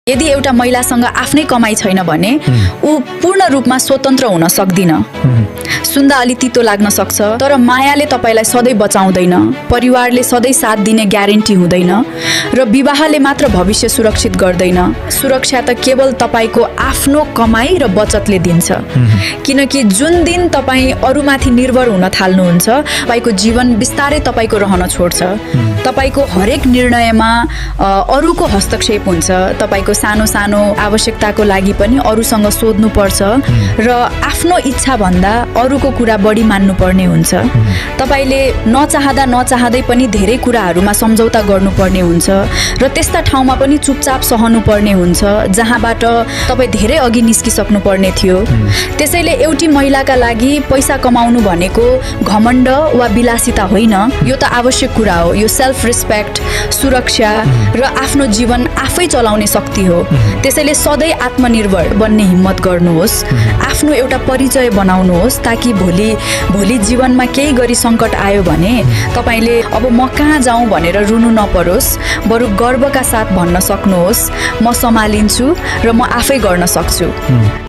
यदि एउटा महिलासँग आफ्नै कमाइ छैन भने ऊ पूर्ण रूपमा स्वतन्त्र हुन सक्दिन। सुन्दा अलि तितो लाग्न सक्छ, तर मायाले तपाईलाई सधैँ बचाउँदैन, परिवारले सधैँ साथ दिने ग्यारेन्टी हुँदैन र विवाहले मात्र भविष्य सुरक्षित गर्दैन। सुरक्षा त केवल तपाईको आफ्नो कमाई र बचतले दिन्छ। किनकि जुन दिन तपाईँ अरूमाथि निर्भर हुन थाल्नुहुन्छ, तपाईको जीवन बिस्तारै तपाईको रहन छोड्छ। तपाईको हरेक निर्णयमा अरूको हस्तक्षेप हुन्छ। तपाईको सानो सानो आवश्यकताको लागि पनि अरूसँग सोध्नु पर्छ र आफ्नो इच्छा भन्दा अरूको कुरा बढी मान्नुपर्ने हुन्छ। तपाईले नचाहँदै पनि धेरै कुराहरूमा सम्झौता गर्नुपर्ने हुन्छ र त्यस्ता ठाउँमा पनि चुपचाप सहनुपर्ने हुन्छ जहाँबाट तपाईँ धेरै अघि निस्किसक्नु पर्ने थियो। त्यसैले एउटी महिलाका लागि पैसा कमाउनु भनेको घमण्ड वा विलासिता होइन, यो त आवश्यक कुरा हो। यो सेल्फ रेस्पेक्ट, सुरक्षा र आफ्नो जीवन आफै चलाउने शक्ति हो। त्यसैले सधैँ आत्मनिर्भर बन्ने हिम्मत गर्नुहोस्, आफ्नो एउटा परिचय बनाउनुहोस्, ताकि भोलि जीवनमा केही गरी सङ्कट आयो भने तपाईले अब म कहाँ जाउँ भनेर रुनु नपरोस्, बरु गर्वका साथ भन्न सक्नुहोस्, म सम्हालिन्छु र म आफै गर्न सक्छु।